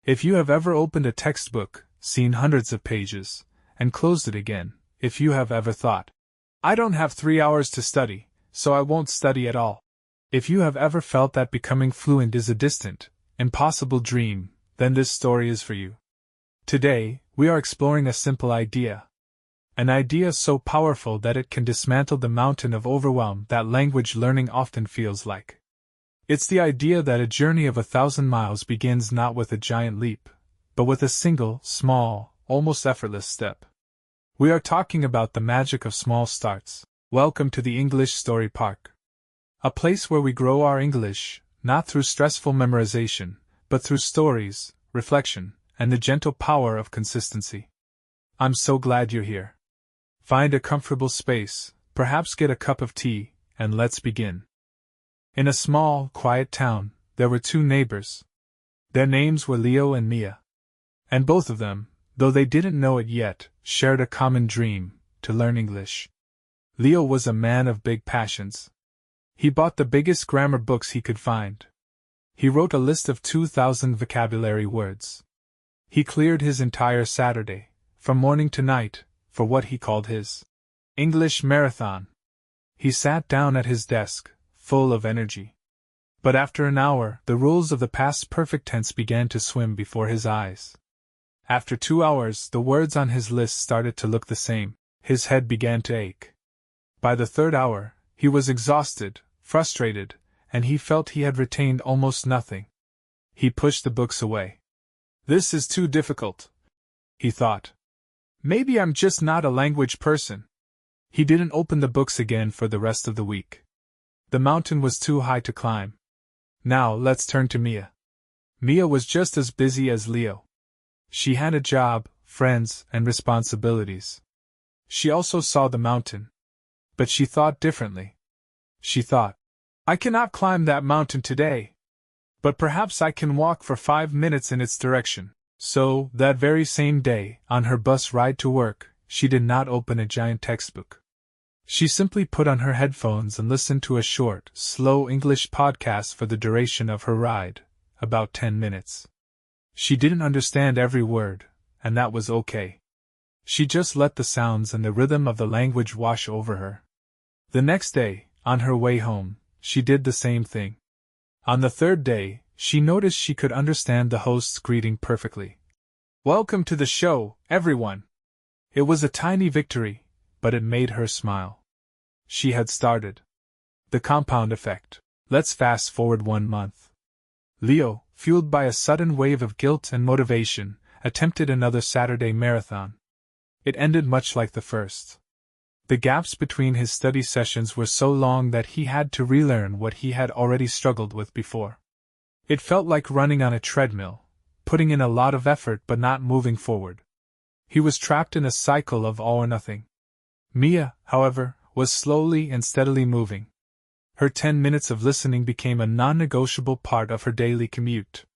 If you have ever opened a textbook, seen hundreds of pages, and closed it again, if you have ever thought, I don't have 3 hours to study, so I won't study at all. If you have ever felt that becoming fluent is a distant, impossible dream, then this story is for you. Today, we are exploring a simple idea. An idea so powerful that it can dismantle the mountain of overwhelm that language learning often feels like. It's the idea that a journey of 1,000 miles begins not with a giant leap, but with a single, small, almost effortless step. We are talking about the magic of small starts. Welcome to the English Story Park. A place where we grow our English, not through stressful memorization, but through stories, reflection, and the gentle power of consistency. I'm so glad you're here. Find a comfortable space, perhaps get a cup of tea, and let's begin. In a small, quiet town, there were 2 neighbors. Their names were Leo and Mia. And both of them, though they didn't know it yet, shared a common dream: to learn English. Leo was a man of big passions. He bought the biggest grammar books he could find. He wrote a list of 2,000 vocabulary words. He cleared his entire Saturday, from morning to night, for what he called his English marathon. He sat down at his desk, full of energy. But after an hour, the rules of the past perfect tense began to swim before his eyes. After 2 hours, the words on his list started to look the same. His head began to ache. By the 3rd hour, he was exhausted, frustrated, and he felt he had retained almost nothing. He pushed the books away. This is too difficult, he thought. Maybe I'm just not a language person. He didn't open the books again for the rest of the week. The mountain was too high to climb. Now let's turn to Mia. Mia was just as busy as Leo. She had a job, friends, and responsibilities. She also saw the mountain. But she thought differently. She thought, I cannot climb that mountain today. But perhaps I can walk for 5 minutes in its direction. So, that very same day, on her bus ride to work, she did not open a giant textbook. She simply put on her headphones and listened to a short, slow English podcast for the duration of her ride, about 10 minutes. She didn't understand every word, and that was okay. She just let the sounds and the rhythm of the language wash over her. The next day, on her way home, she did the same thing. On the 3rd day, she noticed she could understand the host's greeting perfectly. Welcome to the show, everyone! It was a tiny victory, but it made her smile. She had started. The compound effect. Let's fast forward 1 month. Leo, fueled by a sudden wave of guilt and motivation, attempted another Saturday marathon. It ended much like the first. The gaps between his study sessions were so long that he had to relearn what he had already struggled with before. It felt like running on a treadmill, putting in a lot of effort but not moving forward. He was trapped in a cycle of all or nothing. Mia, however, was slowly and steadily moving. Her 10 minutes of listening became a non-negotiable part of her daily commute.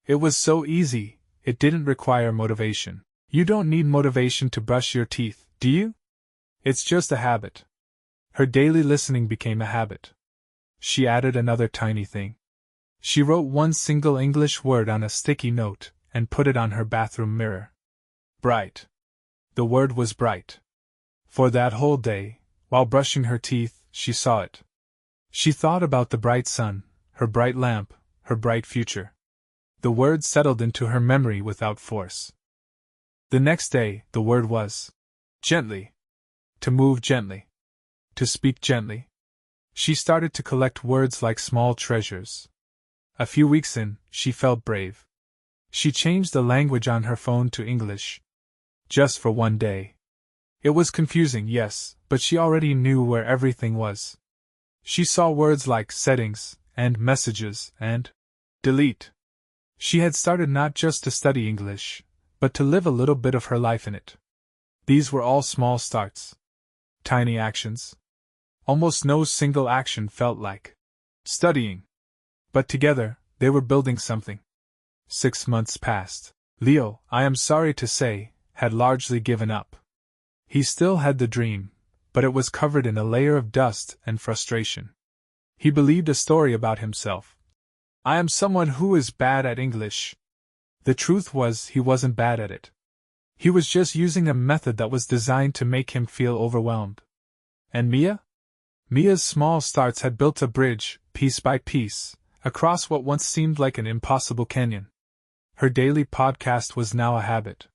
It was so easy, it didn't require motivation. You don't need motivation to brush your teeth, do you? It's just a habit. Her daily listening became a habit. She added another tiny thing. She wrote 1 single English word on a sticky note and put it on her bathroom mirror. Bright. The word was bright. For that whole day, while brushing her teeth, she saw it. She thought about the bright sun, her bright lamp, her bright future. The word settled into her memory without force. The next day, the word was gently. To move gently. To speak gently. She started to collect words like small treasures. A few weeks in, she felt brave. She changed the language on her phone to English. Just for 1 day. It was confusing, yes, but she already knew where everything was. She saw words like settings, and messages, and delete. She had started not just to study English, but to live a little bit of her life in it. These were all small starts. Tiny actions. Almost no single action felt like studying. But together, they were building something. 6 months passed. Leo, I am sorry to say, had largely given up. He still had the dream, but it was covered in a layer of dust and frustration. He believed a story about himself. I am someone who is bad at English. The truth was, he wasn't bad at it. He was just using a method that was designed to make him feel overwhelmed. And Mia? Mia's small starts had built a bridge, piece by piece, across what once seemed like an impossible canyon. Her daily podcast was now a habit.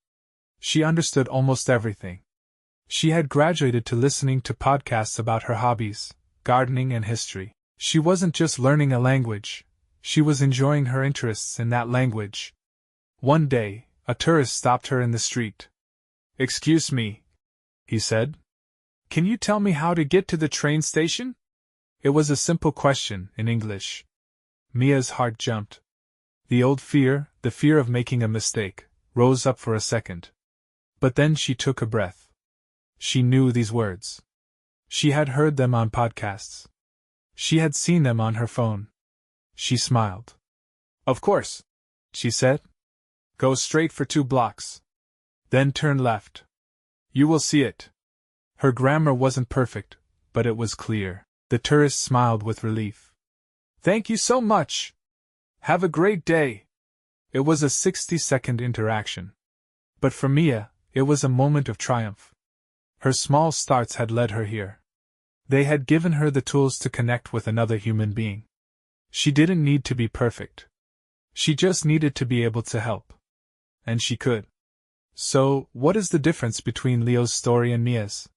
She understood almost everything. She had graduated to listening to podcasts about her hobbies, gardening and history. She wasn't just learning a language, she was enjoying her interests in that language. One day, a tourist stopped her in the street. "Excuse me," he said. "Can you tell me how to get to the train station?" It was a simple question, in English. Mia's heart jumped. The old fear, the fear of making a mistake, rose up for a second. But then she took a breath. She knew these words. She had heard them on podcasts. She had seen them on her phone. She smiled. "Of course," she said. "Go straight for 2 blocks. Then turn left. You will see it." Her grammar wasn't perfect, but it was clear. The tourist smiled with relief. "Thank you so much. Have a great day." It was a 60-second interaction. But for Mia, it was a moment of triumph. Her small starts had led her here. They had given her the tools to connect with another human being. She didn't need to be perfect. She just needed to be able to help. And she could. So, what is the difference between Leo's story and Mia's?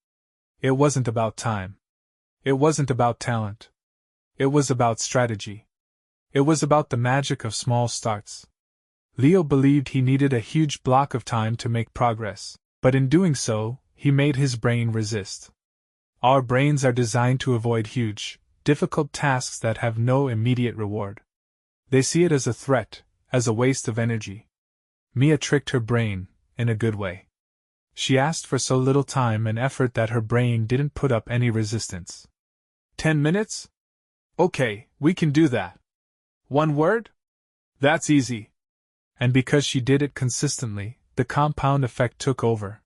It wasn't about time. It wasn't about talent. It was about strategy. It was about the magic of small starts. Leo believed he needed a huge block of time to make progress, but in doing so, he made his brain resist. Our brains are designed to avoid huge, difficult tasks that have no immediate reward. They see it as a threat, as a waste of energy. Mia tricked her brain, in a good way. She asked for so little time and effort that her brain didn't put up any resistance. 10 minutes? Okay, we can do that. 1 word? That's easy. And because she did it consistently, the compound effect took over.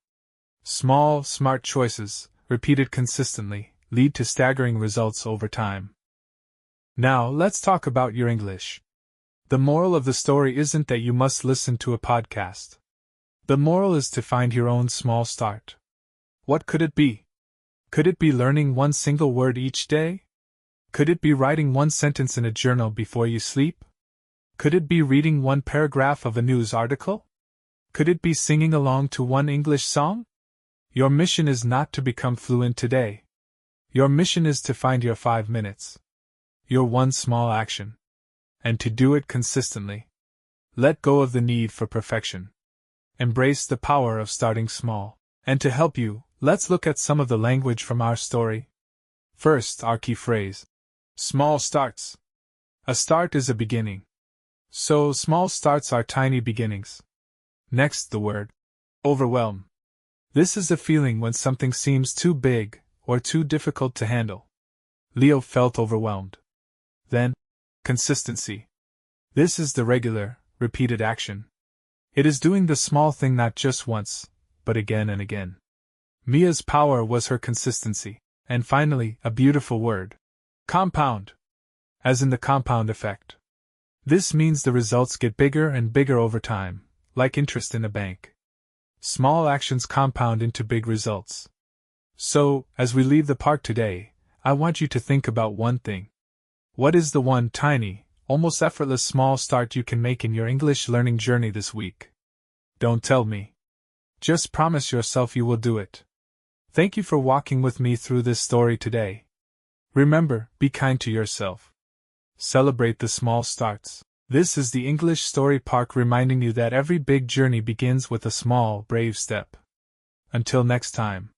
Small, smart choices, repeated consistently, lead to staggering results over time. Now, let's talk about your English. The moral of the story isn't that you must listen to a podcast. The moral is to find your own small start. What could it be? Could it be learning 1 single word each day? Could it be writing 1 sentence in a journal before you sleep? Could it be reading 1 paragraph of a news article? Could it be singing along to 1 English song? Your mission is not to become fluent today. Your mission is to find your 5 minutes. Your 1 small action. And to do it consistently. Let go of the need for perfection. Embrace the power of starting small. And to help you, let's look at some of the language from our story. First, our key phrase. Small starts. A start is a beginning. So, small starts are tiny beginnings. Next, the word. Overwhelm. This is a feeling when something seems too big, or too difficult to handle. Leo felt overwhelmed. Then, consistency. This is the regular, repeated action. It is doing the small thing not just once, but again and again. Mia's power was her consistency. And finally, a beautiful word. Compound. As in the compound effect. This means the results get bigger and bigger over time, like interest in a bank. Small actions compound into big results. So, as we leave the park today, I want you to think about one thing. What is the one tiny, almost effortless small start you can make in your English learning journey this week? Don't tell me. Just promise yourself you will do it. Thank you for walking with me through this story today. Remember, be kind to yourself. Celebrate the small starts. This is the English Story Park reminding you that every big journey begins with a small, brave step. Until next time.